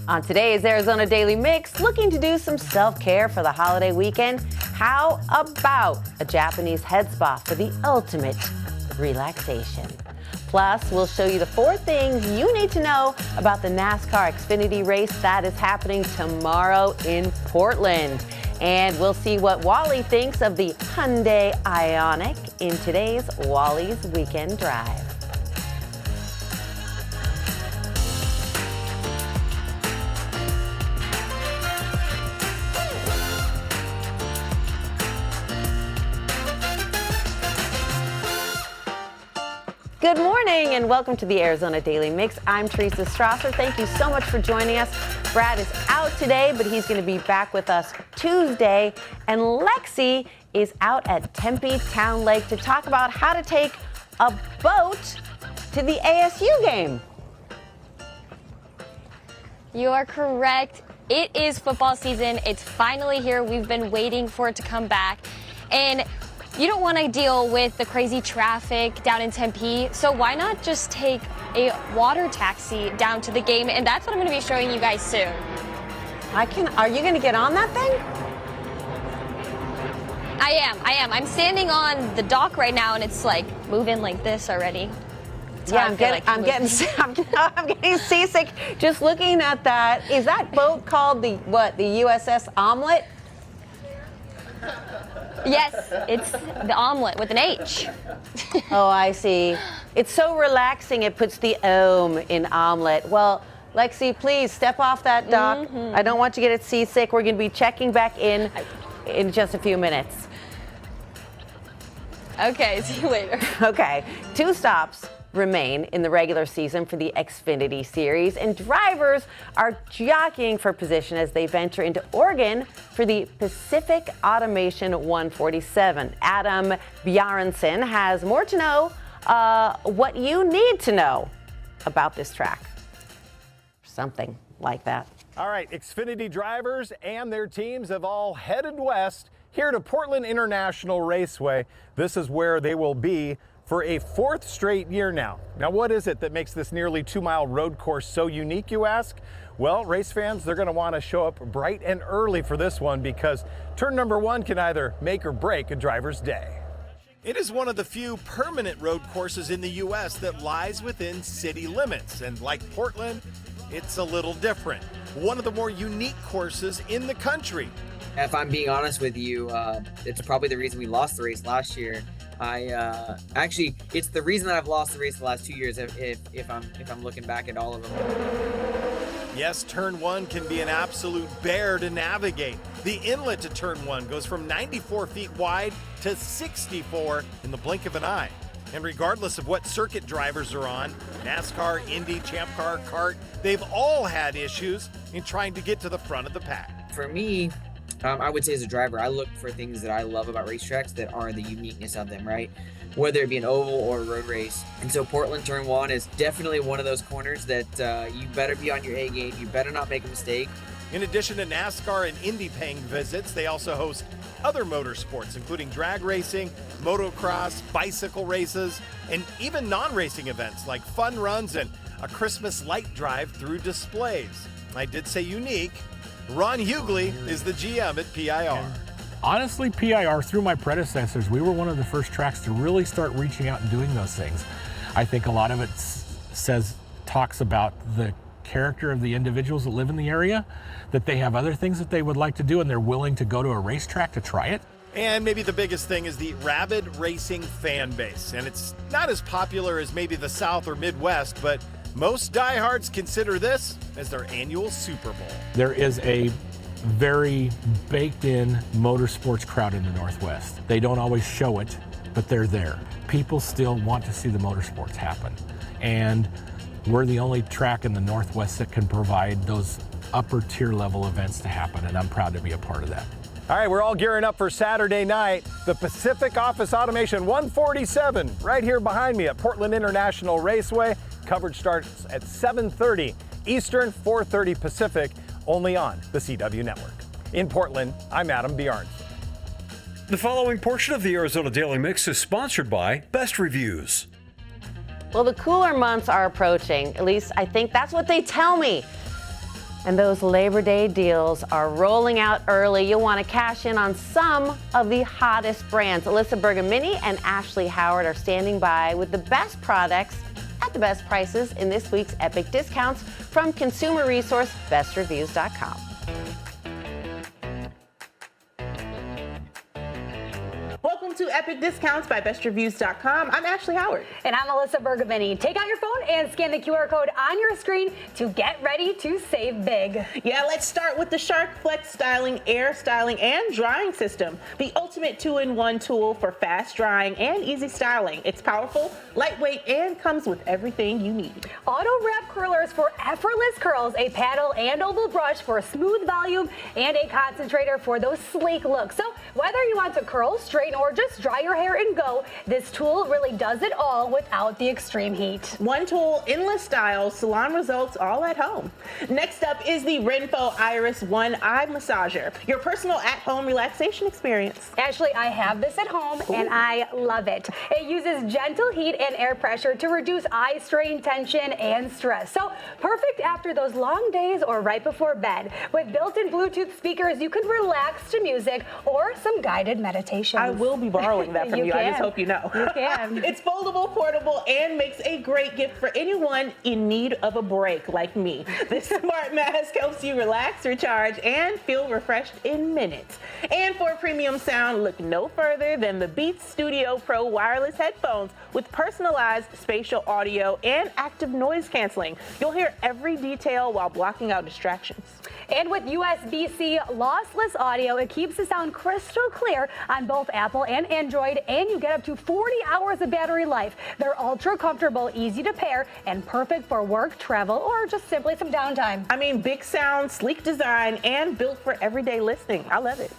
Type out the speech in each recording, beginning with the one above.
On today's Arizona Daily Mix, looking to do some self-care for the holiday weekend, how about a Japanese head spa for the ultimate relaxation? Plus, we'll show you the 4 things you need to know about the NASCAR Xfinity race that is happening tomorrow in Portland. And we'll see what Wally thinks of the Hyundai Ioniq in today's Wally's Weekend Drive. Good morning and welcome to the Arizona Daily Mix. I'm Teresa Strasser. Thank you so much for joining us. Brad is out today, but he's going to be back with us Tuesday. And Lexi is out at Tempe Town Lake to talk about how to take a boat to the ASU game. You are correct. It is football season. It's finally here. We've been waiting for it to come back. And you don't want to deal with the crazy traffic down in Tempe, so why not just take a water taxi down to the game? And that's what I'm going to be showing you guys soon. Are you going to get on that thing? I am. I'm standing on the dock right now, and it's like moving like this already. Yeah, I'm getting seasick just looking at that. Is that boat called the USS Omelet? Yes, it's the omelet with an H. Oh, I see. It's so relaxing, it puts the om in omelet. Well, Lexi, please step off that dock. I don't want you to get seasick. We're going to be checking back in just a few minutes. Okay, see you later. Okay, 2 stops remain in the regular season for the Xfinity Series, and drivers are jockeying for position as they venture into Oregon for the Pacific Automation 147. Adam Bjarnson has more to know what you need to know about this track. Something like that. All right, Xfinity drivers and their teams have all headed west here to Portland International Raceway. This is where they will be for a 4th straight year now. Now, what is it that makes this nearly 2-mile road course so unique, you ask? Well, race fans, they're going to want to show up bright and early for this one because turn number 1 can either make or break a driver's day. It is one of the few permanent road courses in the U.S. that lies within city limits, and like Portland, it's a little different. One of the more unique courses in the country. If I'm being honest with you, it's probably the reason we lost the race last year. Actually, it's the reason that I've lost the race the last 2 years if I'm looking back at all of them. Yes, turn 1 can be an absolute bear to navigate. The inlet to turn 1 goes from 94 feet wide to 64 in the blink of an eye. And regardless of what circuit drivers are on, NASCAR, Indy, Champ Car, Kart, they've all had issues in trying to get to the front of the pack. For me, I would say as a driver, I look for things that I love about racetracks that are the uniqueness of them, right? Whether it be an oval or a road race. And so Portland Turn 1 is definitely one of those corners that you better be on your A game. You better not make a mistake. In addition to NASCAR and Indy paying visits, they also host other motorsports, including drag racing, motocross, bicycle races, and even non-racing events like fun runs and a Christmas light drive through displays. I did say unique. Ron Hughley is the GM at PIR. Honestly, PIR, through my predecessors, we were one of the first tracks to really start reaching out and doing those things. I think a lot of it talks about the character of the individuals that live in the area, that they have other things that they would like to do and they're willing to go to a racetrack to try it. And maybe the biggest thing is the rabid racing fan base. And it's not as popular as maybe the South or Midwest, but most diehards consider this as their annual Super Bowl. There is a very baked-in motorsports crowd in the Northwest. They don't always show it, but they're there. People still want to see the motorsports happen. And we're the only track in the Northwest that can provide those upper tier level events to happen, and I'm proud to be a part of that. All right, we're all gearing up for Saturday night. The Pacific Office Automation 147 right here behind me at Portland International Raceway. Coverage starts at 7:30 Eastern, 4:30 Pacific, only on the CW Network. In Portland, I'm Adam Bjarnson. The following portion of the Arizona Daily Mix is sponsored by Best Reviews. Well, the cooler months are approaching. At least I think that's what they tell me. And those Labor Day deals are rolling out early. You'll want to cash in on some of the hottest brands. Alyssa Bergamini and Ashley Howard are standing by with the best products at the best prices in this week's Epic Discounts from consumer resource bestreviews.com. Welcome to Epic Discounts by bestreviews.com. I'm Ashley Howard. And I'm Alyssa Bergamini. Take out your phone and scan the QR code on your screen to get ready to save big. Yeah, let's start with the Shark Flex Styling Air Styling and Drying System, the ultimate 2-in-1 tool for fast drying and easy styling. It's powerful, lightweight, and comes with everything you need. Auto wrap curlers for effortless curls, a paddle and oval brush for smooth volume, and a concentrator for those sleek looks. So whether you want to curl, straighten, or just dry your hair and go, this tool really does it all without the extreme heat. One tool, endless styles, salon results all at home. Next up is the Renpho Iris One Eye Massager, your personal at-home relaxation experience. Ashley, I have this at home and I love it. It uses gentle heat and air pressure to reduce eye strain, tension, and stress. So perfect after those long days or right before bed. With built-in Bluetooth speakers, you can relax to music or some guided meditation. I will be borrowing that from you. I just hope you know. You can. It's foldable, portable, and makes a great gift for anyone in need of a break like me. This smart mask helps you relax, recharge, and feel refreshed in minutes. And for premium sound, look no further than the Beats Studio Pro wireless headphones with personalized spatial audio and active noise canceling. You'll hear every detail while blocking out distractions. And with USB-C lossless audio, it keeps the sound crystal clear on both Apple and Android, and you get up to 40 hours of battery life. They're ultra comfortable, easy to pair, and perfect for work, travel, or just simply some downtime. I mean, big sound, sleek design, and built for everyday listening. I love it.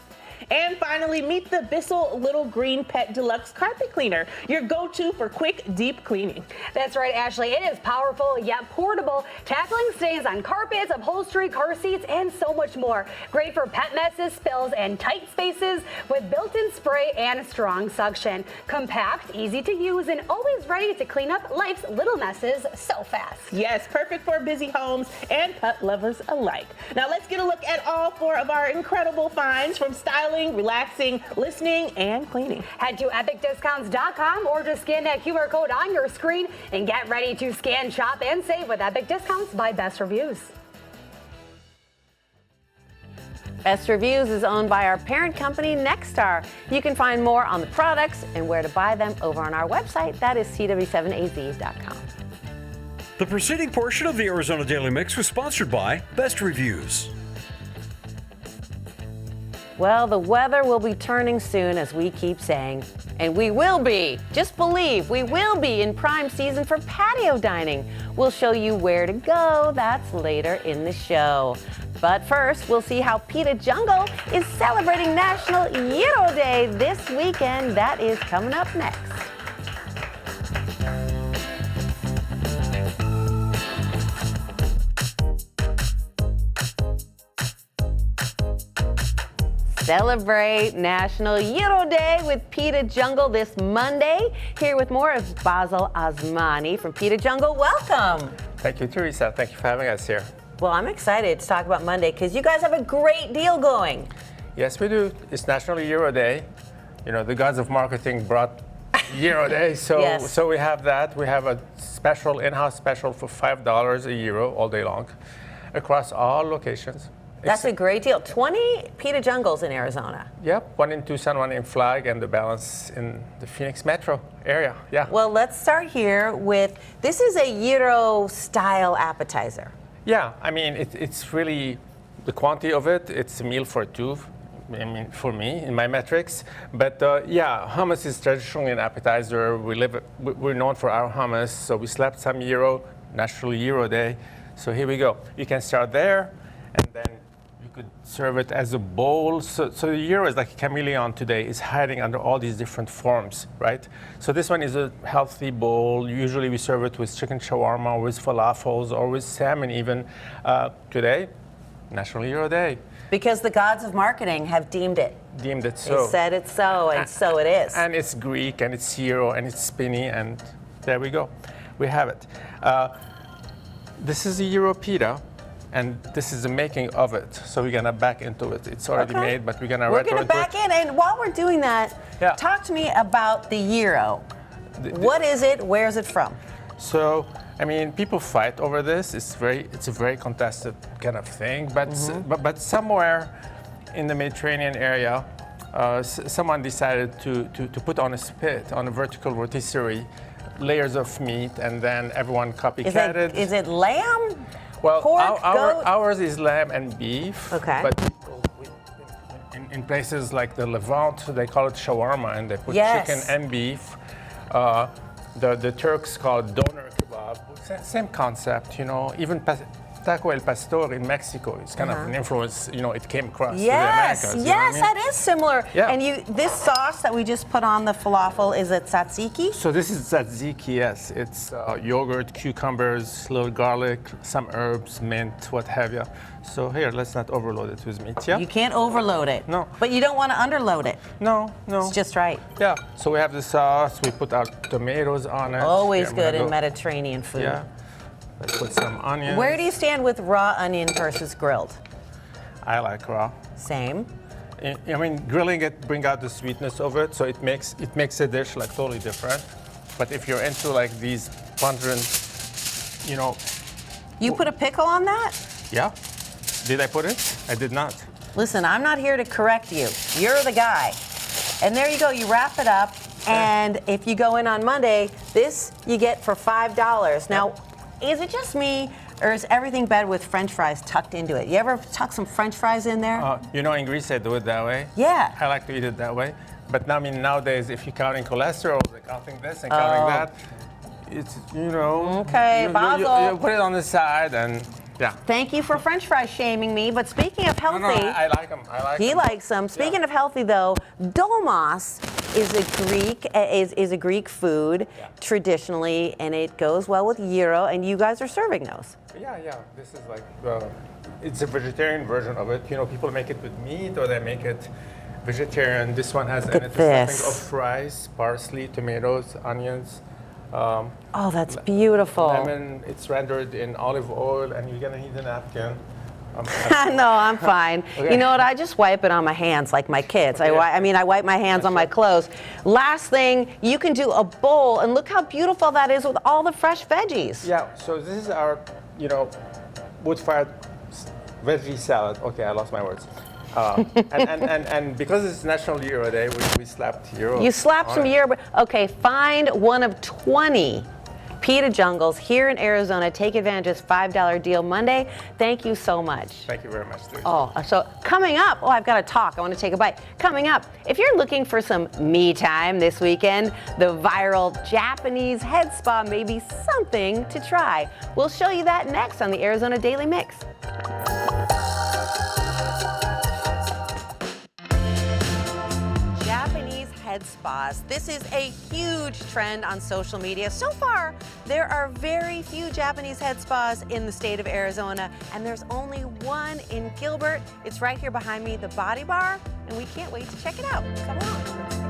And finally, meet the Bissell Little Green Pet Deluxe Carpet Cleaner, your go-to for quick, deep cleaning. That's right, Ashley. It is powerful yet portable, tackling stains on carpets, upholstery, car seats, and so much more. Great for pet messes, spills, and tight spaces with built-in spray and strong suction. Compact, easy to use, and always ready to clean up life's little messes so fast. Yes, perfect for busy homes and pet lovers alike. Now let's get a look at all 4 of our incredible finds from styling, relaxing, listening, and cleaning. Head to epicdiscounts.com or just scan that QR code on your screen and get ready to scan, shop, and save with Epic Discounts by Best Reviews. Best Reviews is owned by our parent company, Nexstar. You can find more on the products and where to buy them over on our website. That is cw7az.com. The preceding portion of the Arizona Daily Mix was sponsored by Best Reviews. Well, the weather will be turning soon, as we keep saying. And we will be, just believe, we will be in prime season for patio dining. We'll show you where to go. That's later in the show. But first, we'll see how Pita Jungle is celebrating National Gyro Day this weekend. That is coming up next. Celebrate National Gyro Day with Pita Jungle this Monday. Here with more is Basil Osmani from Pita Jungle. Welcome. Thank you, Teresa. Thank you for having us here. Well, I'm excited to talk about Monday because you guys have a great deal going. Yes, we do. It's National Gyro Day. You know, the gods of marketing brought Gyro Day, so Yes. so we have that. We have a special in-house special for $5 a gyro all day long, across all locations. That's a great deal. 20 Pita Jungles in Arizona. Yep, one in Tucson, one in Flag, and the balance in the Phoenix metro area. Yeah. Well, let's start here with, this is a gyro style appetizer. Yeah, I mean, it's really the quantity of it. It's a meal for 2. I mean, for me, in my metrics. But yeah, hummus is traditionally an appetizer. We're known for our hummus, so we slapped some gyro, National Gyro Day. So here we go. You can start there, and then you could serve it as a bowl. So the gyro is like a chameleon today. It's hiding under all these different forms, right? So this one is a healthy bowl. Usually we serve it with chicken shawarma, with falafels, or with salmon even. Today, National Gyro Day. Because the gods of marketing have deemed it. Deemed it so. They said it's so, and so it is. And it's Greek, and it's gyro, and it's spinny, and there we go. We have it. This is a gyro pita. And this is the making of it. So we're gonna back into it. It's already made, but we're gonna We're retro gonna into back it. in, and while we're doing that, Yeah. talk to me about the gyro. What is it? Where's it from? So, I mean, people fight over this. It's a very contested kind of thing. But but somewhere in the Mediterranean area, someone decided to put on a spit, on a vertical rotisserie, layers of meat, and then everyone copycatted. Is it lamb? Well, pork, goat? ours is lamb and beef. Okay. But people, in places like the Levant, they call it shawarma, and they put Yes. chicken and beef. The Turks call it doner kebab. Same concept, you know. Even taco el pastor in Mexico is kind of an influence. You know, it came across to the Yes, Americas. You know what I yes, mean? that is similar. Yeah. And this sauce that we just put on the falafel, is it tzatziki? So this is tzatziki, yes. It's yogurt, cucumbers, little garlic, some herbs, mint, what have you. So here, let's not overload it with meat, yeah? You can't overload it. No. But you don't want to underload it. No. It's just right. Yeah, so we have the sauce, we put our tomatoes on it. Always Here, I'm good gonna in go- Mediterranean food. Yeah. Let's put some onions. Where do you stand with raw onion versus grilled? I like raw. Same. I mean, grilling it bring out the sweetness of it, so it makes a dish like totally different. But if you're into like these pungent, you know, You put a pickle on that? yeah. Did I put it? I did not. Listen, I'm not here to correct you. You're the guy. And there you go, you wrap it up. And if you go in on Monday, this you get for $5. Now, is it just me, or is everything better with French fries tucked into it? You ever tuck some French fries in there? You know, in Greece, I do it that way. Yeah. I like to eat it that way. But now, I mean, nowadays, if you're counting cholesterol, like counting this and counting that, it's, you know. Okay, you Basil. put it on the side and, yeah. Thank you for French fries shaming me. But speaking of healthy, No, I like them. he likes them. Speaking of healthy, though, dolmos is a Greek food traditionally, and it goes well with gyro. And you guys are serving those. Yeah. This is like, it's a vegetarian version of it. You know, people make it with meat or they make it vegetarian. This one has in at it a this. stuffing of rice, parsley, tomatoes, onions. Oh, that's beautiful. Lemon, it's rendered in olive oil, and you're gonna need a napkin. No, I'm fine. Okay. You know what? I just wipe it on my hands like my kids. I wipe my hands on my clothes. Last thing, you can do a bowl, and look how beautiful that is with all the fresh veggies. Yeah, so this is our, you know, wood-fired veggie salad. Okay, I lost my words. And because it's National Gyro Day, we slapped gyro. You slapped on some it. gyro. Okay, find one of 20 pita jungles here in Arizona. Take advantage of this $5 deal Monday. Thank you so much. Thank you very much, Teresa. Oh, so coming up, I've got to talk. I want to take a bite. Coming up, if you're looking for some me time this weekend, the viral Japanese head spa may be something to try. We'll show you that next on the Arizona Daily Mix. Japanese head spas. This is a huge trend on social media. So far, there are very few Japanese head spas in the state of Arizona, and there's only one in Gilbert. It's right here behind me, the Body Bar, and we can't wait to check it out. Come on.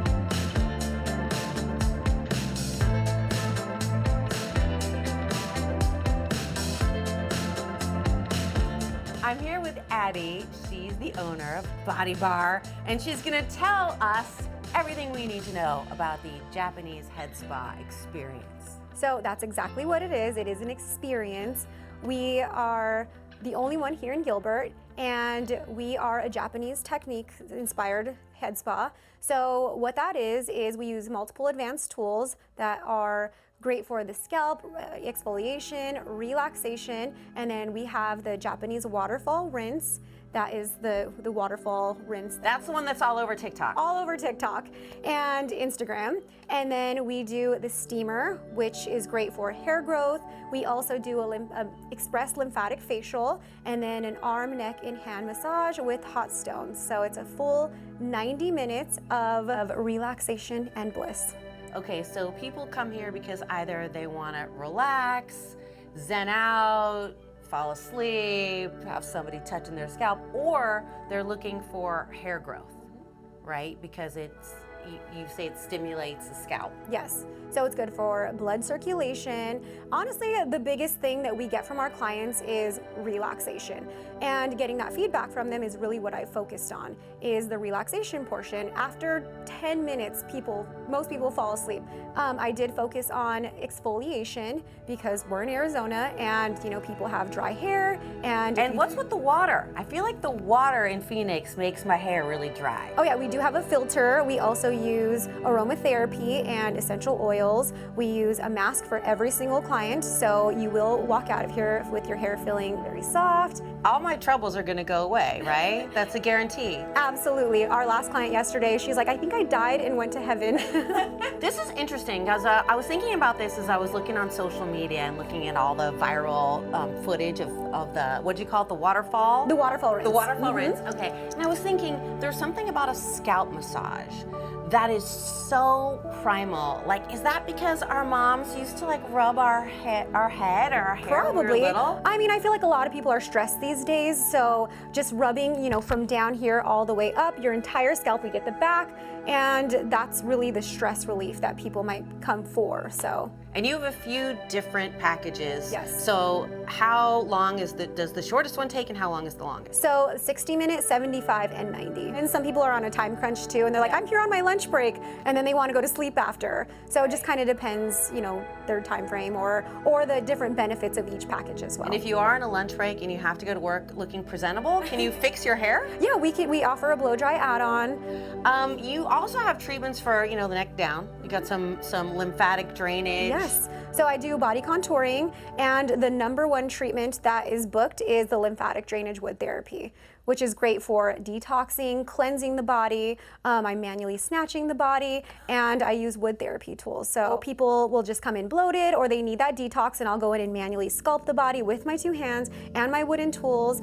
I'm here with Addie. She's the owner of Body Bar, and she's going to tell us everything we need to know about the Japanese head spa experience. So that's exactly what it is. It is an experience. We are the only one here in Gilbert, and we are a Japanese technique-inspired head spa. So what that is we use multiple advanced tools that are great for the scalp, exfoliation, relaxation, and then we have the Japanese waterfall rinse. That is the waterfall rinse. That's the one that's all over TikTok. All over TikTok and Instagram. And then we do the steamer, which is great for hair growth. We also do a express lymphatic facial, and then an arm, neck, and hand massage with hot stones. So it's a full 90 minutes of relaxation and bliss. Okay, so people come here because either they want to relax, zen out, fall asleep, have somebody touching their scalp, or they're looking for hair growth, right? Because it's you say it stimulates the scalp. Yes. So it's good for blood circulation. Honestly, the biggest thing that we get from our clients is relaxation. And getting that feedback from them is really what I focused on, is the relaxation portion. After 10 minutes, most people fall asleep. I did focus on exfoliation because we're in Arizona and people have dry hair. And what's with the water? I feel like the water in Phoenix makes my hair really dry. Oh yeah, we do have a filter. We also use aromatherapy and essential oils. We use a mask for every single client, so you will walk out of here with your hair feeling very soft. All my troubles are gonna go away, right? That's a guarantee. Absolutely. Our last client yesterday, she's like, I think I died and went to heaven. This is interesting because I was thinking about this as I was looking on social media and looking at all the viral footage of the, what'd you call it, the waterfall? The waterfall rinse. The waterfall rinse, okay. And I was thinking, there's something about a scalp massage that is so primal. Like, is that because our moms used to rub our head or our hair Probably. when we were little? I mean, I feel like a lot of people are stressed these days, so just rubbing, from down here all the way up, your entire scalp, we get the back, and that's really the stress relief that people might come for, so. And you have a few different packages. Yes. So how long does the shortest one take and how long is the longest? So 60 minutes, 75, and 90. And some people are on a time crunch too, and they're like, I'm here on my lunch break, and then they want to go to sleep after. So it just kind of depends, their time frame or the different benefits of each package as well. And if you are on a lunch break and you have to go to work looking presentable, can you fix your hair? Yeah, we offer a blow dry add-on. You also have treatments for, the neck down. You got some lymphatic drainage. Yes. So I do body contouring, and the #1 treatment that is booked is the lymphatic drainage wood therapy, which is great for detoxing, cleansing the body. I'm manually snatching the body, and I use wood therapy tools. So people will just come in bloated, or they need that detox, and I'll go in and manually sculpt the body with my 2 hands and my wooden tools.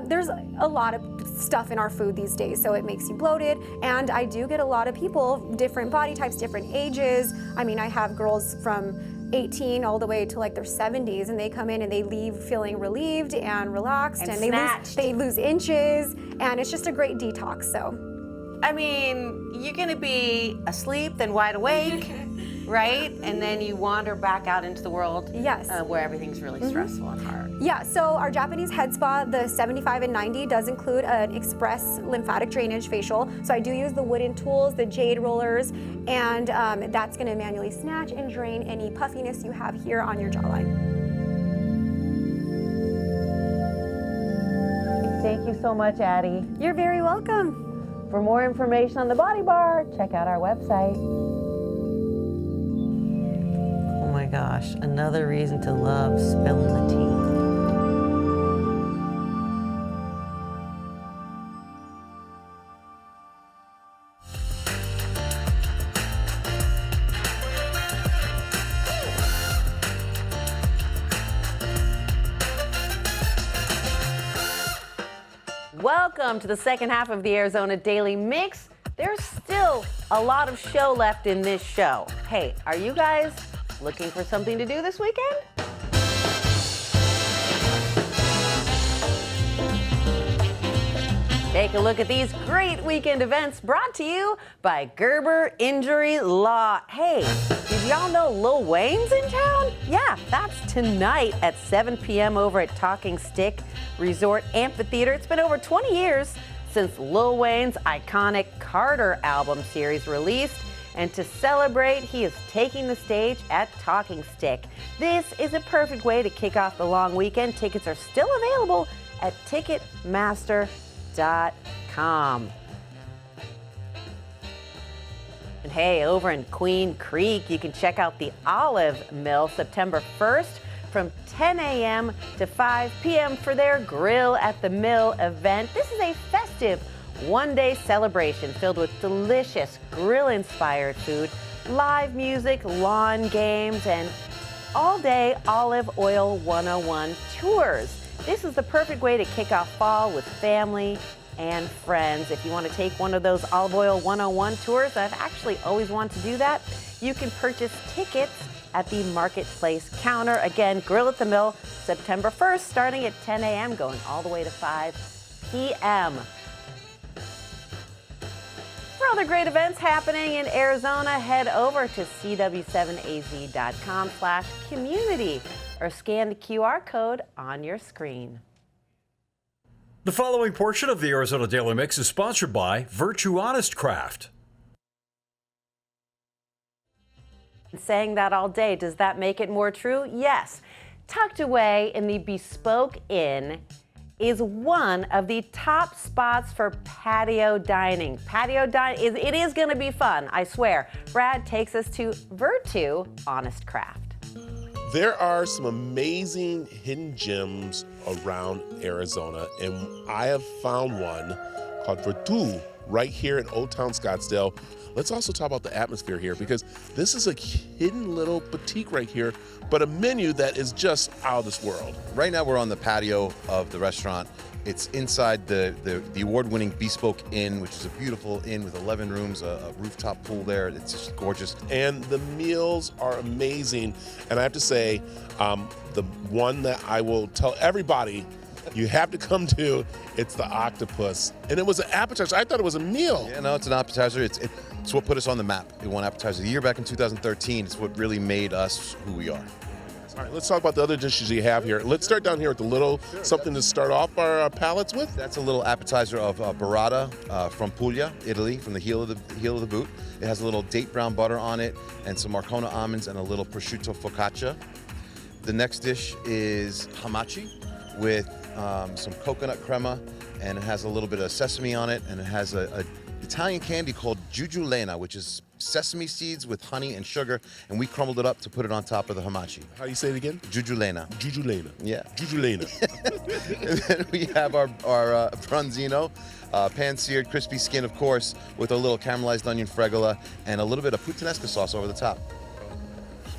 There's a lot of stuff in our food these days, so it makes you bloated. And I do get a lot of people, different body types, different ages. I mean, I have girls from 18 all the way to their 70s, and they come in and they leave feeling relieved and relaxed, and they lose inches, and it's just a great detox. So I mean, you're gonna be asleep then wide awake, right? And then you wander back out into the world. Yes. Where everything's really stressful and hard. Yeah, so our Japanese head spa, the 75 and 90, does include an express lymphatic drainage facial. So I do use the wooden tools, the jade rollers, and that's gonna manually snatch and drain any puffiness you have here on your jawline. Thank you so much, Addie. You're very welcome. For more information on the Body Bar, check out our website. Oh my gosh, another reason to love spilling the tea. Welcome to the second half of the Arizona Daily Mix. There's still a lot of show left in this show. Hey, are you guys looking for something to do this weekend? Take a look at these great weekend events brought to you by Gerber Injury Law. Hey, did y'all know Lil Wayne's in town? Yeah, that's tonight at 7 p.m. over at Talking Stick Resort Amphitheater. It's been over 20 years since Lil Wayne's iconic Carter album series released. And to celebrate, he is taking the stage at Talking Stick. This is a perfect way to kick off the long weekend. Tickets are still available at Ticketmaster.com. And hey, over in Queen Creek, you can check out the Olive Mill September 1st from 10 a.m. to 5 p.m. for their Grill at the Mill event. This is a festive one-day celebration filled with delicious grill-inspired food, live music, lawn games, and all-day Olive Oil 101 tours. This is the perfect way to kick off fall with family and friends. If you want to take one of those Olive Oil 101 tours, I've actually always wanted to do that, you can purchase tickets at the Marketplace counter. Again, Grill at the Mill, September 1st, starting at 10 a.m., going all the way to 5 p.m. other great events happening in Arizona, head over to cw7az.com/community or scan the QR code on your screen. The following portion of the Arizona Daily Mix is sponsored by Virtue Honest Craft. Saying that all day, does that make it more true? Yes. Tucked away in the Bespoke Inn is one of the top spots for patio dining. Patio dining, it is going to be fun, I swear. Brad takes us to Virtue Honest Craft. There are some amazing hidden gems around Arizona, and I have found one called Virtue right here in Old Town Scottsdale. Let's also talk about the atmosphere here, because this is a hidden little boutique right here, but a menu that is just out of this world. Right now we're on the patio of the restaurant. It's inside the award-winning Bespoke Inn, which is a beautiful inn with 11 rooms, a rooftop pool there. It's just gorgeous. And the meals are amazing. And I have to say, the one that I will tell everybody you have to come to, it's the octopus. And it was an appetizer. I thought it was a meal. Yeah, no, it's an appetizer. It's what put us on the map. We won appetizer of the year back in 2013. It's what really made us who we are. All right, let's talk about the other dishes you have here. Let's start down here with the little something to start off our palates with. That's a little appetizer of burrata from Puglia, Italy, from the heel of the boot. It has a little date brown butter on it and some Marcona almonds and a little prosciutto focaccia. The next dish is hamachi with some coconut crema, and it has a little bit of sesame on it, and it has a Italian candy called jujulena, which is sesame seeds with honey and sugar, and we crumbled it up to put it on top of the hamachi. How do you say it again? Jujulena. Jujulena. Yeah. Jujulena. And then we have our branzino, pan-seared crispy skin, of course, with a little caramelized onion fregola and a little bit of puttanesca sauce over the top.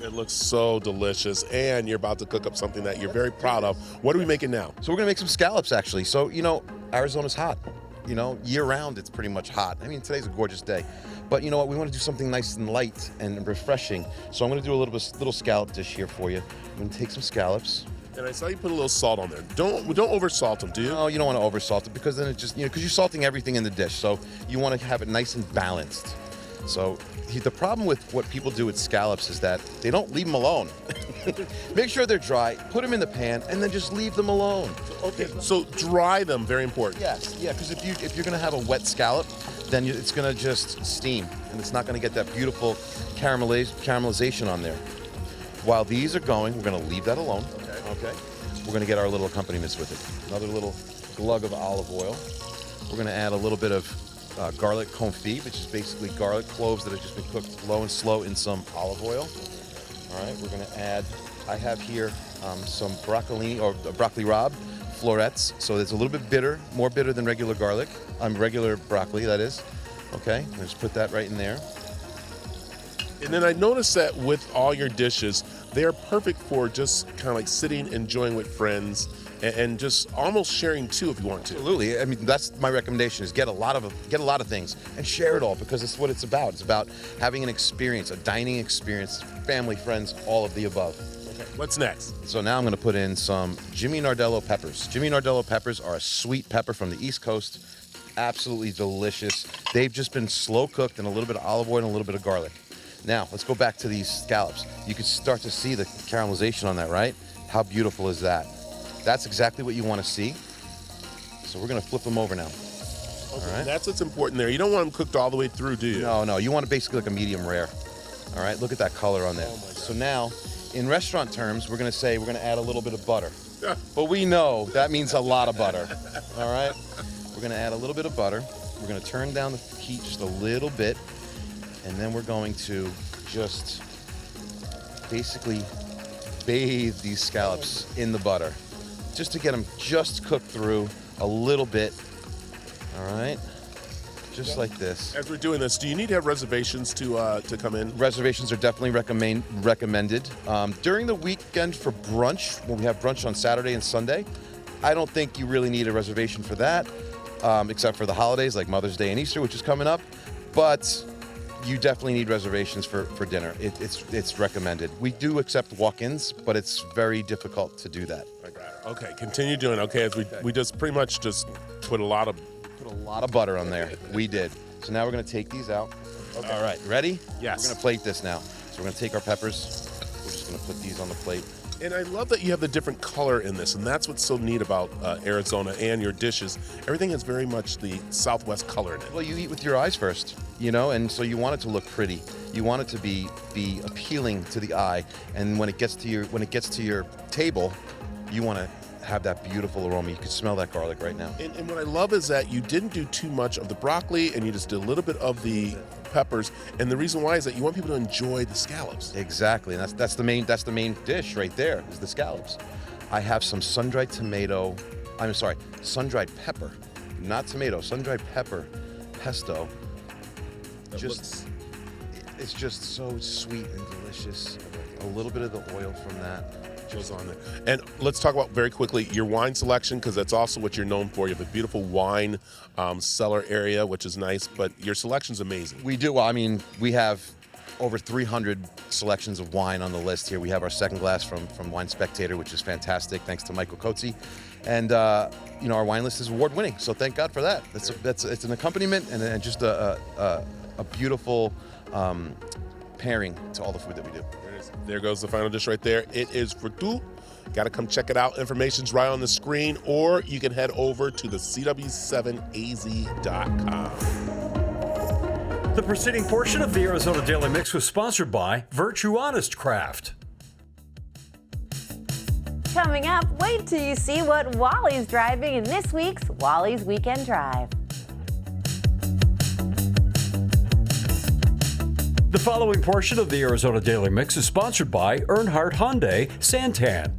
It looks so delicious, and you're about to cook up something that you're very proud of. What are we making now? So we're gonna make some scallops, actually. So, you know, Arizona's hot. You know, year-round it's pretty much hot. I mean, today's a gorgeous day. But you know what, we want to do something nice and light and refreshing. So I'm gonna do a little scallop dish here for you. I'm gonna take some scallops. And I saw you put a little salt on there. Don't oversalt them, do you? No, you don't want to oversalt it, because then it just, because you're salting everything in the dish. So you want to have it nice and balanced. So the problem with what people do with scallops is that they don't leave them alone. Make sure they're dry, put them in the pan, and then just leave them alone. Okay, so dry them, very important. Yes, yeah, because if you're gonna have a wet scallop, then it's gonna just steam, and it's not gonna get that beautiful caramelization on there. While these are going, we're gonna leave that alone. Okay. We're gonna get our little accompaniments with it. Another little glug of olive oil. We're gonna add a little bit of garlic confit, which is basically garlic cloves that have just been cooked low and slow in some olive oil. All right, we're gonna add, I have here some broccoli rabe florets. So it's a little bit bitter, more bitter than regular garlic, regular broccoli, that is. Okay, let's put that right in there. And then I noticed that with all your dishes, they're perfect for just kind of like sitting, enjoying with friends, and just almost sharing too if you want to. Absolutely. I mean, that's my recommendation: is get a lot of things and share it all, because it's what it's about. It's about having an experience, a dining experience, family, friends, all of the above. Okay. What's next? So now I'm going to put in some Jimmy Nardello peppers. Jimmy Nardello peppers are a sweet pepper from the East Coast. Absolutely delicious. They've just been slow cooked in a little bit of olive oil and a little bit of garlic. Now, let's go back to these scallops. You can start to see the caramelization on that, right? How beautiful is that? That's exactly what you want to see. So we're going to flip them over now. Okay, all right. That's what's important there. You don't want them cooked all the way through, do you? No. You want it basically like a medium rare. All right, look at that color on there. Oh my God. So now, in restaurant terms, we're going to say we're going to add a little bit of butter. But we know that means a lot of butter. All right? We're going to add a little bit of butter. We're going to turn down the heat just a little bit. And then we're going to just basically bathe these scallops in the butter, just to get them just cooked through a little bit. All right, just like this. As we're doing this, do you need to have reservations to come in? Reservations are definitely recommended. During the weekend for brunch, when we have brunch on Saturday and Sunday, I don't think you really need a reservation for that, except for the holidays like Mother's Day and Easter, which is coming up. But you definitely need reservations for dinner. It's recommended. We do accept walk-ins, but it's very difficult to do that. I got it. Okay, continue doing. Okay, as we just pretty much just put a lot of butter on there. We did. So now we're going to take these out. Okay. All right, ready? Yes. We're going to plate this now. So we're going to take our peppers. We're just going to put these on the plate. And I love that you have the different color in this, and that's what's so neat about Arizona and your dishes. Everything has very much the Southwest color in it. Well, you eat with your eyes first, you know, and so you want it to look pretty. You want it to be appealing to the eye, and when it gets to your table, you want to have that beautiful aroma. You can smell that garlic right now. And what I love is that you didn't do too much of the broccoli, and you just did a little bit of the peppers. And the reason why is that you want people to enjoy the scallops. Exactly, and that's the main dish right there is the scallops. I have some sun-dried sun-dried pepper, not tomato, sun-dried pepper pesto. It's just so sweet and delicious. A little bit of the oil from that goes on there. And let's talk about very quickly your wine selection, because that's also what you're known for. You have a beautiful wine cellar area, which is nice, but your selection's amazing. We do. Well, I mean, we have over 300 selections of wine on the list here. We have our second glass from Wine Spectator, which is fantastic, thanks to Michael Coetzee. And our wine list is award-winning, so thank God for that. It's an accompaniment and just a beautiful pairing to all the food that we do. There goes the final dish right there. It is Vertu. Got to come check it out. Information's right on the screen, or you can head over to the CW7AZ.com. The preceding portion of the Arizona Daily Mix was sponsored by Virtue Honest Craft. Coming up, wait till you see what Wally's driving in this week's Wally's Weekend Drive. The following portion of the Arizona Daily Mix is sponsored by Earnhardt Hyundai Santan.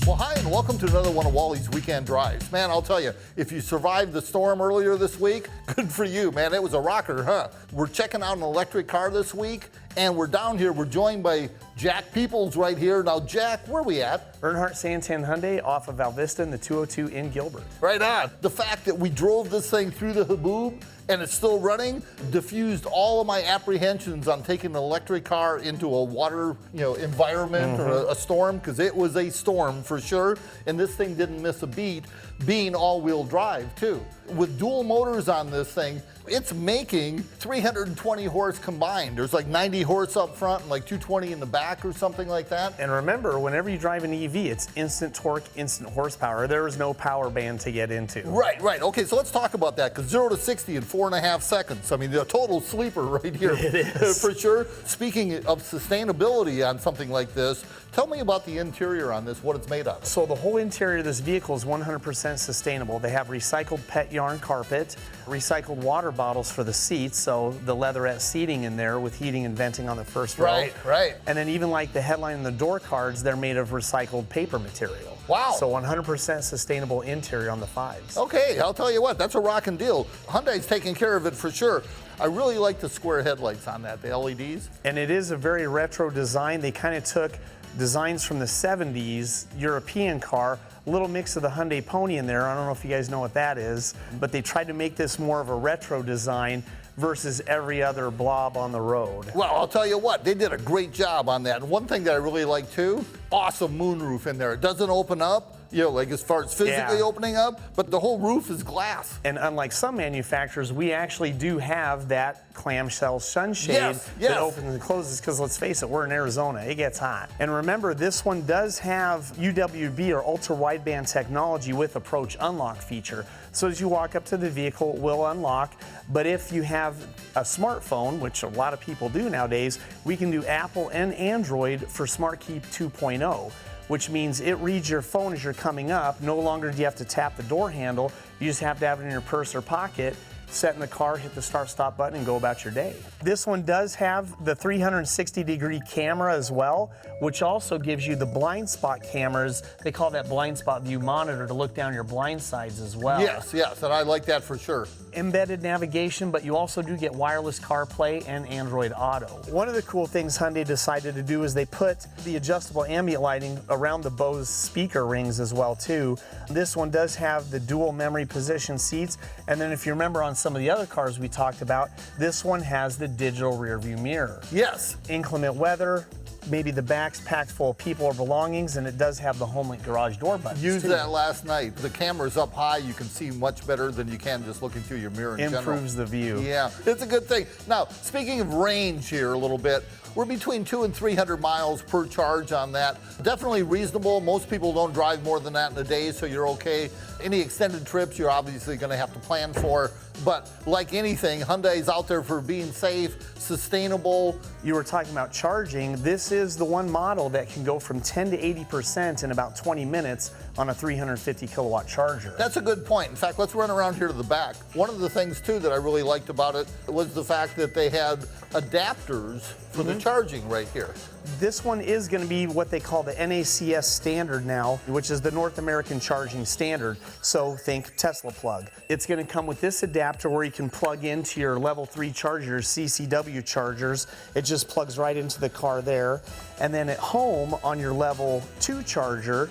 Well, hi, and welcome to another one of Wally's Weekend Drives. Man, I'll tell you, if you survived the storm earlier this week, good for you, man. It was a rocker, huh? We're checking out an electric car this week, and we're down here. We're joined by Jack Peoples right here. Now, Jack, where are we at? Earnhardt Santan Hyundai off of Valvista in the 202 in Gilbert. Right on. The fact that we drove this thing through the Haboob and it's still running diffused all of my apprehensions on taking an electric car into a water, environment or a storm, because it was a storm for sure. And this thing didn't miss a beat, being all-wheel drive too. With dual motors on this thing, it's making 320 horse combined. There's like 90 horse up front and like 220 in the back or something like that. And remember, whenever you drive an EV, it's instant torque, instant horsepower. There is no power band to get into. Right. Okay, so let's talk about that, because 0 to 60 in 4.5 seconds. I mean, the total sleeper right here. It is. For sure. Speaking of sustainability on something like this, tell me about the interior on this, what it's made of. So the whole interior of this vehicle is 100% sustainable. They have recycled pet yarn carpet, recycled water bottles for the seats, so the leatherette seating in there with heating and venting on the first row. Right. And then even like the headline and the door cards, they're made of recycled paper material. Wow. So 100% sustainable interior on the 5s. Okay, I'll tell you what, that's a rockin' deal. Hyundai's taking care of it for sure. I really like the square headlights on that, the LEDs. And it is a very retro design. They kind of took designs from the 70s European car, a little mix of the Hyundai Pony in there. I don't know if you guys know what that is, but they tried to make this more of a retro design versus every other blob on the road. Well, I'll tell you what, they did a great job on that. And one thing that I really like too, awesome moonroof in there. It doesn't open up, like as far as physically opening up, but the whole roof is glass. And unlike some manufacturers, we actually do have that clamshell sunshade that opens and closes, because let's face it, we're in Arizona, it gets hot. And remember, this one does have UWB or ultra wideband technology with approach unlock feature. So as you walk up to the vehicle, it will unlock. But if you have a smartphone, which a lot of people do nowadays, we can do Apple and Android for SmartKey 2.0. which means it reads your phone as you're coming up. No longer do you have to tap the door handle. You just have to have it in your purse or pocket, set in the car, hit the start-stop button, and go about your day. This one does have the 360-degree camera as well, which also gives you the blind spot cameras. They call that blind spot view monitor to look down your blind sides as well. Yes, and I like that for sure. Embedded navigation, but you also do get wireless CarPlay and Android Auto. One of the cool things Hyundai decided to do is they put the adjustable ambient lighting around the Bose speaker rings as well too. This one does have the dual memory position seats, and then if you remember on some of the other cars we talked about, this one has the digital rear view mirror. Yes. Inclement weather, maybe the back's packed full of people or belongings, and it does have the HomeLink garage door buttons. Used too. that last night. The camera's up high. You can see much better than you can just looking through your mirror in general. Improves the view. Yeah, it's a good thing. Now, speaking of range here a little bit, we're between 200 and 300 miles per charge on that. Definitely reasonable. Most people don't drive more than that in a day, so you're okay. Any extended trips, you're obviously going to have to plan for. But like anything, Hyundai's out there for being safe, sustainable. You were talking about charging. This is the one model that can go from 10 to 80% in about 20 minutes on a 350 kilowatt charger. That's a good point. In fact, let's run around here to the back. One of the things, too, that I really liked about it was the fact that they had adapters for the charging right here. This one is going to be what they call the NACS standard now, which is the North American charging standard. So think Tesla plug. It's going to come with this adapter where you can plug into your level 3 chargers, CCW chargers. It just plugs right into the car there. And then at home on your level 2 charger,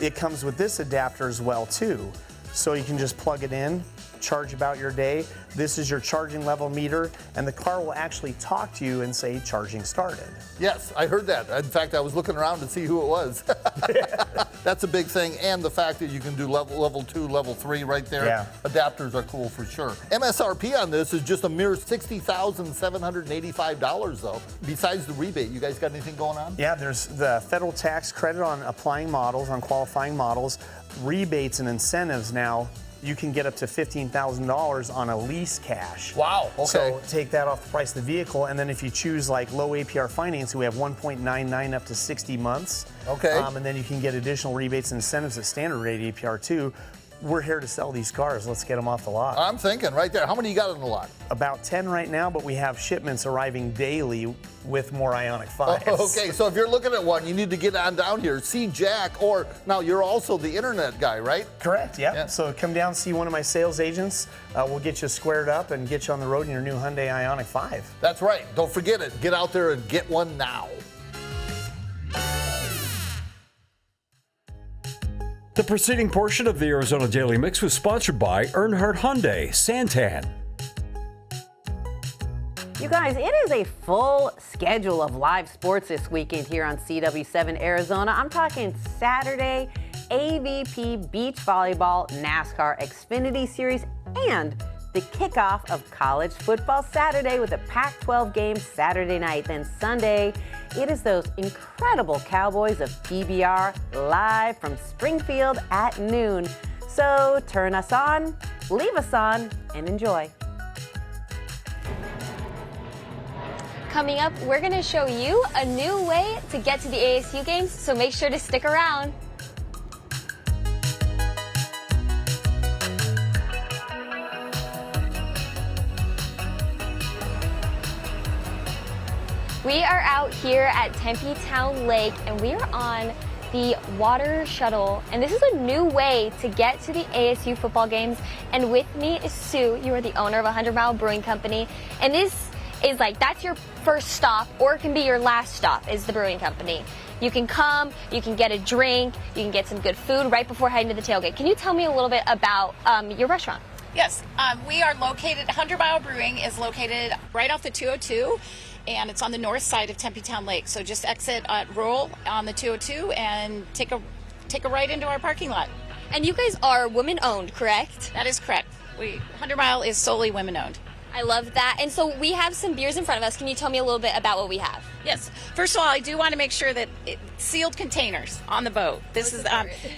it comes with this adapter as well too. So you can just plug it in, charge about your day. This is your charging level meter, and the car will actually talk to you and say charging started. Yes, I heard that. In fact, I was looking around to see who it was. That's a big thing, and the fact that you can do level 2, level 3 right there. Yeah. Adapters are cool for sure. MSRP on this is just a mere $60,785 though. Besides the rebate, you guys got anything going on? Yeah, there's the federal tax credit on applying models, on qualifying models, rebates and incentives now. You can get up to $15,000 on a lease cash. Wow, okay. So take that off the price of the vehicle, and then if you choose like low APR financing, we have 1.99 up to 60 months. Okay. And then you can get additional rebates and incentives at standard rate APR too. We're here to sell these cars. Let's get them off the lot. I'm thinking right there. How many you got on the lot? About 10 right now, but we have shipments arriving daily with more Ioniq 5s. Okay, so if you're looking at one, you need to get on down here, see Jack, or now you're also the internet guy, right? Correct, yeah. So come down, see one of my sales agents. We'll get you squared up and get you on the road in your new Hyundai Ioniq 5. That's right. Don't forget it. Get out there and get one now. The preceding portion of the Arizona Daily Mix was sponsored by Earnhardt Hyundai, Santan. You guys, it is a full schedule of live sports this weekend here on CW7 Arizona. I'm talking Saturday, AVP Beach Volleyball, NASCAR Xfinity Series, and the kickoff of college football Saturday with a Pac-12 game Saturday night. Then Sunday, it is those incredible Cowboys of PBR live from Springfield at noon. So turn us on, leave us on, and enjoy. Coming up, we're going to show you a new way to get to the ASU games, so make sure to stick around. We are out here at Tempe Town Lake, and we are on the water shuttle, and this is a new way to get to the ASU football games. And with me is Sue. You are the owner of 100 Mile Brewing Company, and this is like, that's your first stop, or it can be your last stop, is the brewing company. You can come, you can get a drink, you can get some good food right before heading to the tailgate. Can you tell me a little bit about your restaurant? Yes, we are located, 100 Mile Brewing is located right off the 202, and it's on the north side of Tempe Town Lake. So just exit Rural on the 202 and take a right into our parking lot. And you guys are women-owned, correct? That is correct. 100 Mile is solely women-owned. I love that. And so we have some beers in front of us. Can you tell me a little bit about what we have? Yes. First of all, I do want to make sure that sealed containers on the boat. This is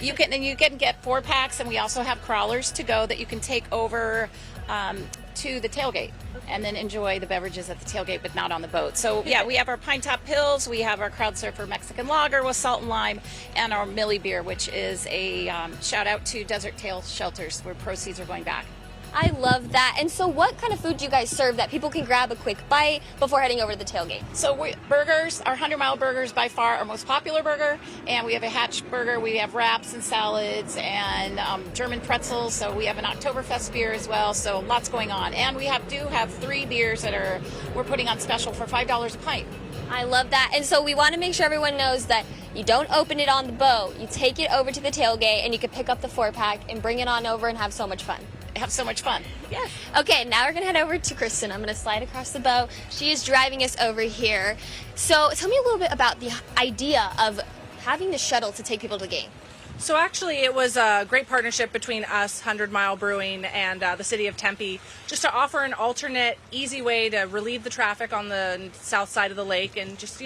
you can get 4-packs, and we also have crawlers to go that you can take over to the tailgate and then enjoy the beverages at the tailgate, but not on the boat. So yeah, we have our Pine Top Pills, we have our Crowd Surfer Mexican Lager with salt and lime, and our Millie Beer, which is a shout out to Desert Tail Shelters, where proceeds are going back. I love that. And so what kind of food do you guys serve that people can grab a quick bite before heading over to the tailgate? So burgers, our 100 Mile Burgers by far our most popular burger, and we have a hatch burger, we have wraps and salads and German pretzels, so we have an Oktoberfest beer as well, so lots going on. And we do have 3 beers that we're putting on special for $5 a pint. I love that. And so we want to make sure everyone knows that you don't open it on the boat. You take it over to the tailgate, and you can pick up the 4-pack and bring it on over and have so much fun. have so much fun. Yeah. Okay, now we're gonna head over to Kristen. I'm gonna slide across the boat. She is driving us over here. So tell me a little bit about the idea of having the shuttle to take people to the game. So actually it was a great partnership between us, 100 Mile Brewing, and the city of Tempe, just to offer an alternate, easy way to relieve the traffic on the south side of the lake and just,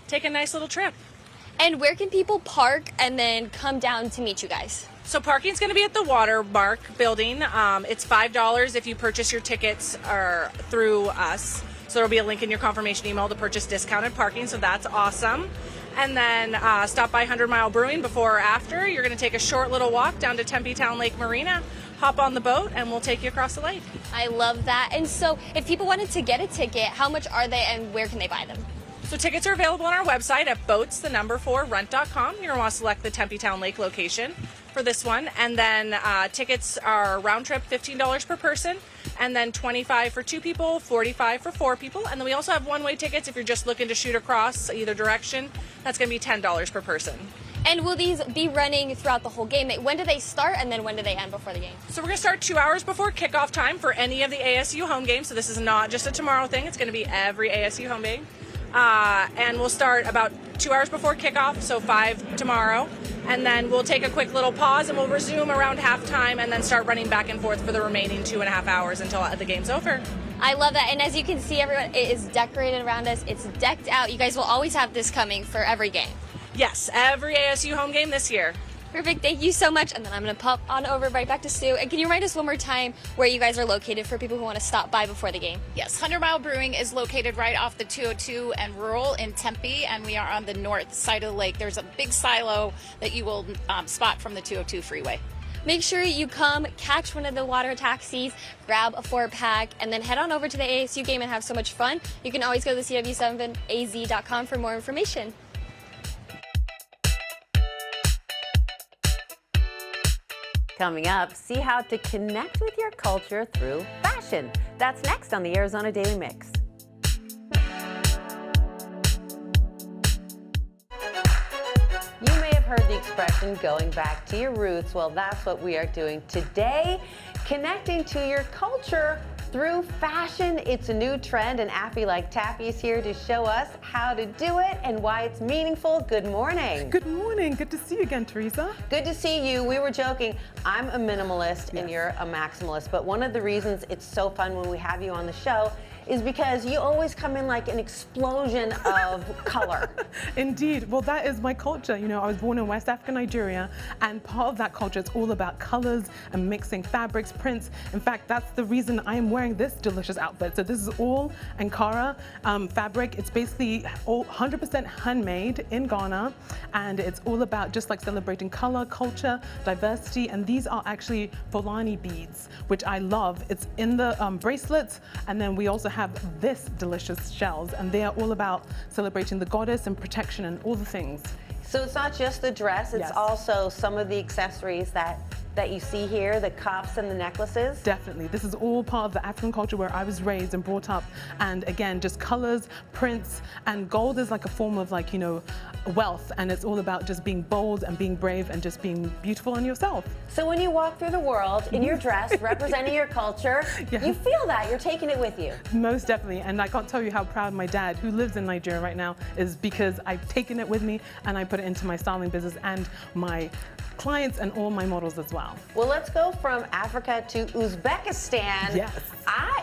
take a nice little trip. And where can people park and then come down to meet you guys? So parking's going to be at the Watermark building. It's $5 if you purchase your tickets through us. So there'll be a link in your confirmation email to purchase discounted parking, so that's awesome. And then stop by 100 Mile Brewing before or after. You're going to take a short little walk down to Tempe Town Lake Marina, hop on the boat, and we'll take you across the lake. I love that. And so if people wanted to get a ticket, how much are they and where can they buy them? So tickets are available on our website at boats4rent.com. You're going to want to select the Tempe Town Lake location for this one. And then tickets are round trip $15 per person, and then $25 for 2 people, $45 for 4 people. And then we also have one-way tickets if you're just looking to shoot across either direction. That's going to be $10 per person. And will these be running throughout the whole game? When do they start and then when do they end before the game? So we're going to start 2 hours before kickoff time for any of the ASU home games. So this is not just a tomorrow thing. It's going to be every ASU home game. And we'll start about 2 hours before kickoff, so 5 tomorrow. And then we'll take a quick little pause and we'll resume around halftime and then start running back and forth for the remaining 2.5 hours until the game's over. I love that. And as you can see, everyone, it is decorated around us. It's decked out. You guys will always have this coming for every game. Yes, every ASU home game this year. Perfect. Thank you so much. And then I'm going to pop on over right back to Sue. And can you remind us one more time where you guys are located for people who want to stop by before the game? Yes, 100 Mile Brewing is located right off the 202 and Rural in Tempe, and we are on the north side of the lake. There's a big silo that you will spot from the 202 freeway. Make sure you come catch one of the water taxis, grab a 4-pack, and then head on over to the ASU game and have so much fun. You can always go to cw7az.com for more information. Coming up, see how to connect with your culture through fashion. That's next on the Arizona Daily Mix. You may have heard the expression going back to your roots. Well, that's what we are doing today, connecting to your culture through fashion. It's a new trend, and Affy Like Taffy is here to show us how to do it and why it's meaningful. Good morning. Good morning. Good to see you again, Teresa. Good to see you. We were joking. I'm a minimalist and you're a maximalist, but one of the reasons it's so fun when we have you on the show is because you always come in like an explosion of color. Indeed. Well, that is my culture. You know, I was born in West Africa, Nigeria, and part of that culture is all about colors and mixing fabrics, prints. In fact, that's the reason I am wearing this delicious outfit. So this is all Ankara fabric. It's basically all 100% handmade in Ghana, and it's all about just like celebrating color, culture, diversity, and these are actually Fulani beads, which I love. It's in the bracelets, and then we also have this delicious shells, and they are all about celebrating the goddess and protection and all the things. So it's not just the dress, it's also some of the accessories that you see here, the cuffs and the necklaces? Definitely. This is all part of the African culture where I was raised and brought up. And again, just colors, prints, and gold is like a form of like, you know, wealth. And it's all about just being bold and being brave and just being beautiful in yourself. So when you walk through the world in your dress, representing your culture, you feel that, you're taking it with you. Most definitely. And I can't tell you how proud my dad, who lives in Nigeria right now, is because I've taken it with me and I put it into my styling business and my clients and all my models as well. Well, let's go from Africa to Uzbekistan. Yes.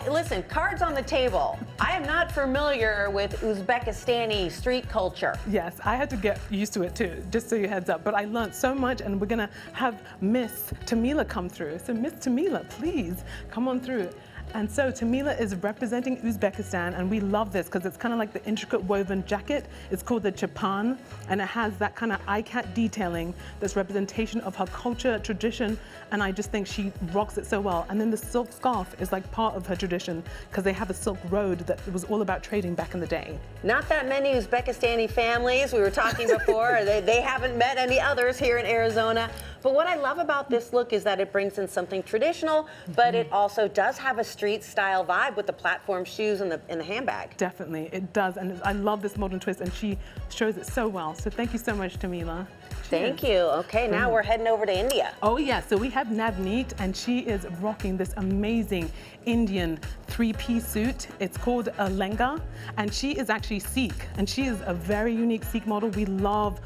Listen, cards on the table. I am not familiar with Uzbekistani street culture. Yes, I had to get used to it too, just so you heads up. But I learned so much, and we're gonna have Miss Tamila come through. So Miss Tamila, please come on through. And so Tamila is representing Uzbekistan, and we love this because it's kind of like the intricate woven jacket. It's called the chapan, and it has that kind of ICAT detailing that's representation of her culture, tradition, and I just think she rocks it so well. And then the silk scarf is like part of her tradition because they have a silk road that was all about trading back in the day. Not that many Uzbekistani families. We were talking before. they haven't met any others here in Arizona. But what I love about this look is that it brings in something traditional, but it also does have a street style vibe with the platform shoes and the handbag. Definitely, it does. And I love this modern twist, and she shows it so well. So thank you so much, Tamila. Thank you. Okay, now we're heading over to India. Oh yeah, so we have Navneet, and she is rocking this amazing Indian three-piece suit. It's called a lenga, and she is actually Sikh, and she is a very unique Sikh model. We love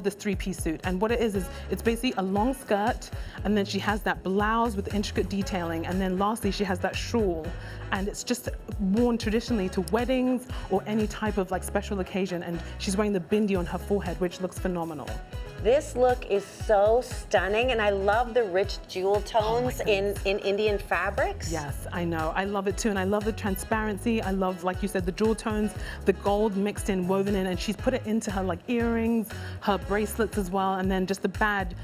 this three-piece suit, and what it is it's basically a long skirt, and then she has that blouse with intricate detailing, and then lastly she has that shawl, and it's just worn traditionally to weddings or any type of like special occasion, and she's wearing the bindi on her forehead, which looks phenomenal. This look is so stunning, and I love the rich jewel tones in Indian fabrics. Yes, I know. I love it too, and I love the transparency. I love, like you said, the jewel tones, the gold mixed in, woven in, and she's put it into her like earrings, her bracelets as well, and then just the bag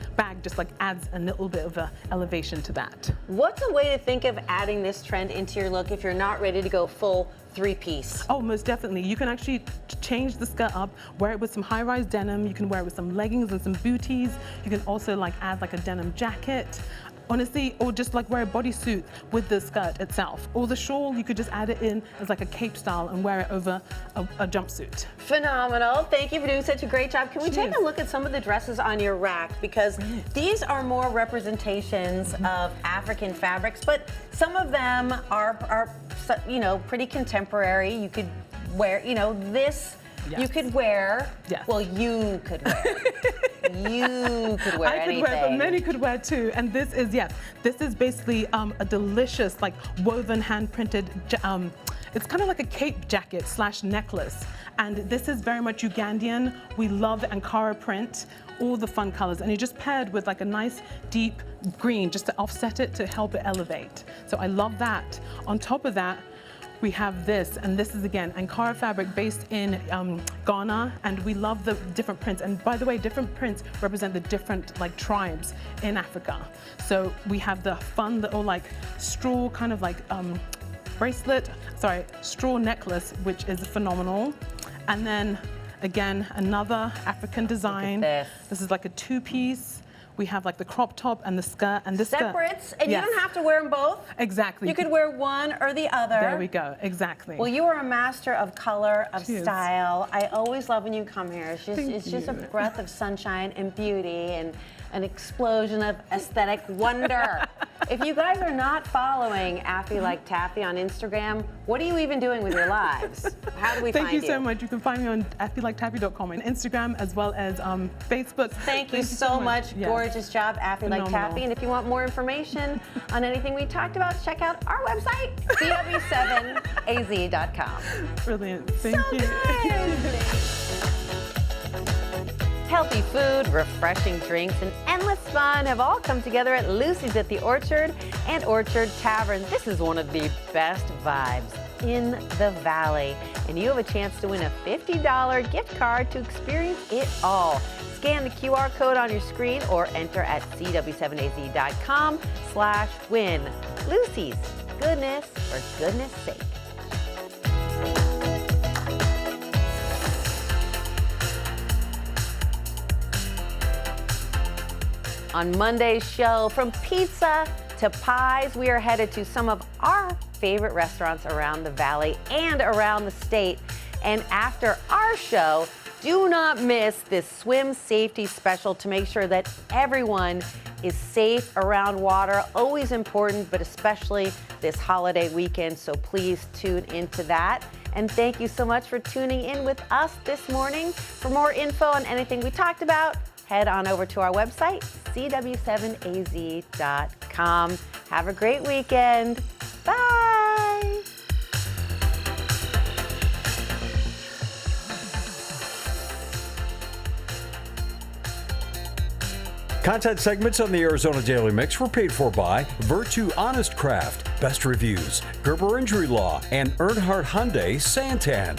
just like adds a little bit of a elevation to that. What's a way to think of adding this trend into your look if you're not ready to go full three-piece? Oh, most definitely. You can actually change the skirt up, wear it with some high-rise denim, you can wear it with some leggings and some booties. You can also like add like a denim jacket. Honestly, or just like wear a bodysuit with the skirt itself. Or the shawl, you could just add it in as like a cape style and wear it over a jumpsuit. Phenomenal. Thank you for doing such a great job. Can we take a look at some of the dresses on your rack? Because these are more representations of African fabrics, but some of them are you know, pretty contemporary. You could wear, you know, this. Yes. You could wear, well, you could wear. You could wear anything. I could wear, but many could wear too. And this is, this is basically a delicious, like woven, hand-printed, it's kind of like a cape jacket / necklace. And this is very much Ugandan. We love the Ankara print, all the fun colors. And you just paired with like a nice deep green just to offset it, to help it elevate. So I love that. On top of that, we have this, and this is again Ankara fabric based in Ghana, and we love the different prints. And by the way, different prints represent the different like tribes in Africa. So we have the fun little like straw kind of like straw necklace, which is phenomenal. And then again, another African design. This is like a two-piece. We have like the crop top and the skirt and this separates, and you don't have to wear them both. Exactly. You could wear one or the other. There we go. Exactly. Well, you are a master of color, of style. I always love when you come here. It's just a breath of sunshine and beauty and an explosion of aesthetic wonder. If you guys are not following Affy Like Taffy on Instagram, what are you even doing with your lives? How do we find you? Thank you so much. You can find me on affylikeTaffy.com and Instagram, as well as Facebook. Thank you so much. Yes. Gorgeous job, Affy Like Taffy. And if you want more information on anything we talked about, check out our website, cw7az.com. Brilliant. Thank you. Healthy food, refreshing drinks, and endless fun have all come together at Lucy's at the Orchard and Orchard Tavern. This is one of the best vibes in the Valley, and you have a chance to win a $50 gift card to experience it all. Scan the QR code on your screen or enter at cw7az.com/win. Lucy's, goodness for goodness sake. On Monday's show, from pizza to pies, we are headed to some of our favorite restaurants around the Valley and around the state. And after our show, do not miss this swim safety special to make sure that everyone is safe around water. Always important, but especially this holiday weekend. So please tune into that. And thank you so much for tuning in with us this morning. For more info on anything we talked about, head on over to our website, cw7az.com. Have a great weekend. Bye. Content segments on the Arizona Daily Mix were paid for by Virtue Honest Craft, Best Reviews, Gerber Injury Law, and Earnhardt Hyundai Santan.